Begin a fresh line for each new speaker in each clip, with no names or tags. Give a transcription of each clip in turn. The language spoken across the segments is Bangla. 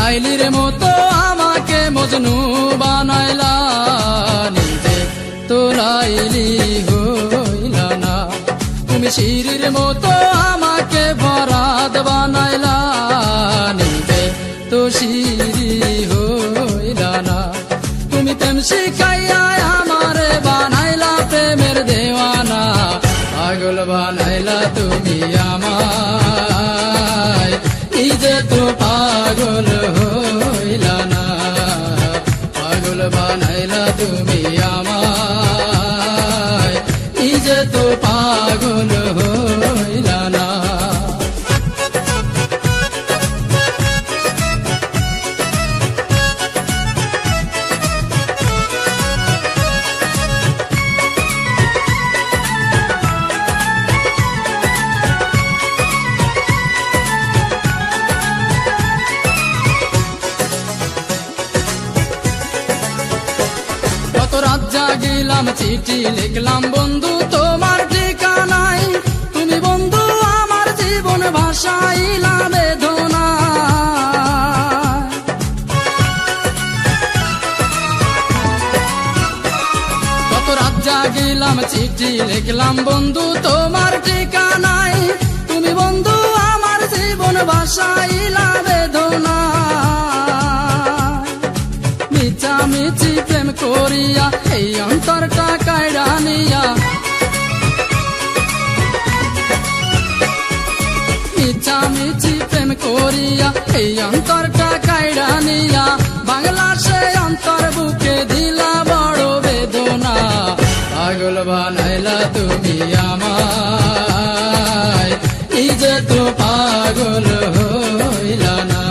লাইলির মতো আমাকে মজনু বানাইলা, নিজে তো লাইলি হইলা না। তুমি শিরির মতো আমাকে বরাদ বানাইলা, নিজে তো শিরি হইলা না। তুমি প্রেম শিখাইয়া আমারে বানাইলা প্রেমের দেওয়ানা, পাগল বানাইলা তুমি আমায়, নিজে তো পাগল হইলা না। পাগল বানাইলা তুমি আমায়, নিজে তো পাগল হইলা না। কত রাত জাগিলাম চিঠি লিখলাম বন্ধু তোমার ঠিকানায়, তুমি বন্ধু আমার জীবন ভাসাইলা বেদনা। কত রাত জাগিলাম চিঠি লিখলাম বন্ধু তোমার ঠিকানায়, তুমি বন্ধু আমার জীবন ভাসাইলা বেদনা। মিছি প্রেম করিয়া এই অন্তরটা কায়রা নিয়া, মিছি প্রেম করিয়া এই অন্তরটা কায়রা নিয়া, বাংলা সে অন্তর বুকে দিলা বড় বেদনা। পাগল বানাইলা তুমি আমায়, নিজে তো পাগল হইলা না।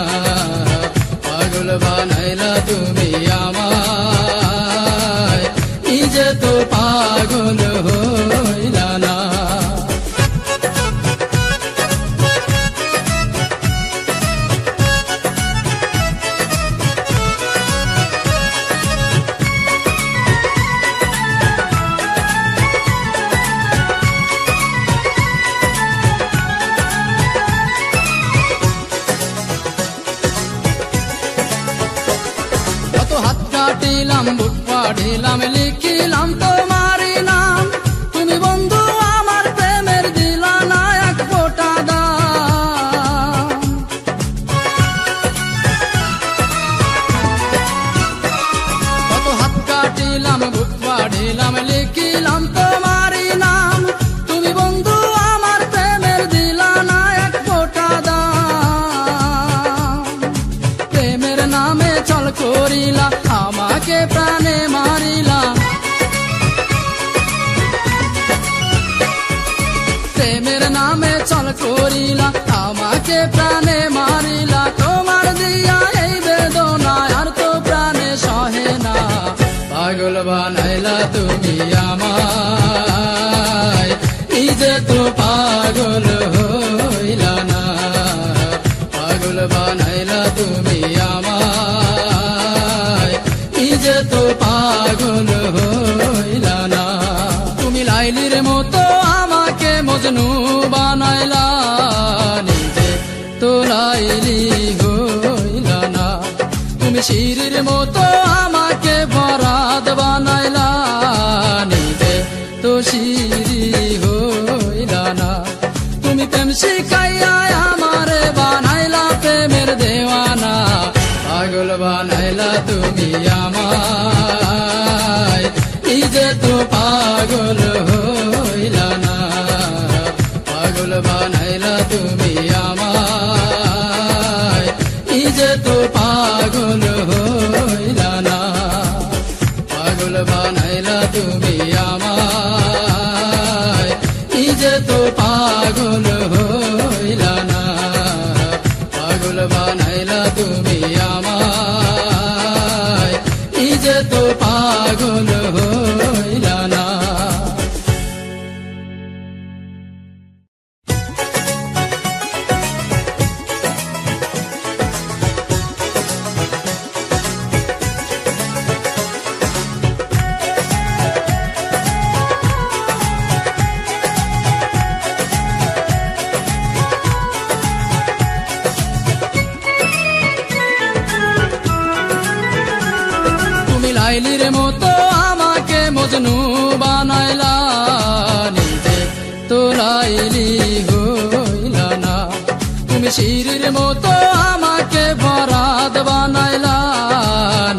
পাগল বানাইলা তুমি আমায়, নিজে তো পাগল হইলা না। হাত কাটিলাম বুক পাড়িলাম লিখিলাম তোমারই নাম, তুমি বন্ধু আমার প্রেমের দিলা না এক ফোঁটা দাম। কত হাত কাটিলাম বুক পাড়িলাম লিখিলাম তোমারই নাম, তুমি বন্ধু আমার প্রেমের দিলা না এক ফোঁটা দাম। প্রেমের নামে চল করিলা আমাকে প্রাণে মারিলা, প্রেমের নামে চল করিলা আমাকে প্রাণে মারিলা। তোমার দিয়া এই বেদনা আর তো প্রাণে সহে না, পাগল বানাইলা তুমি আমায়, নিজে তো পাগল হইলা না। পাগল বানাইলা তুমি আমায়, নিজে তো পাগল হইলা না। তুমি লাইলির মতো আমাকে মজনু বানাইলা, নিজে তো লাইলি হইলা না। তুমি শিরির মতো আমাকে বরাদ বানাইলা, নিজে তো শিরি হইলা না। তুমি প্রেম শিখাইয়া আমারে বানাইলা প্রেমের দেওয়ানা, পাগল বানাইলা তুমি আমায়, নিজে তো পাগল হইলা না। পাগল বানাইলা তুমি আমায়, নিজে তো পাগল হইলা না। পাগল বানাইলা তুমি আমায়, নিজে তো পাগল হইলা না। পাগল বানাইলা তুমি আমায়, লাইলির মতো আমাকে মজনু বানাইলা, নিজে তো লাইলি হইলা না। তুমি শিরির মতো আমাকে ফরাদ বানাইলা,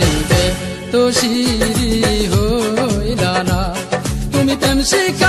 নিজে তো শিরি হইলা না। তুমি প্রেম শিখা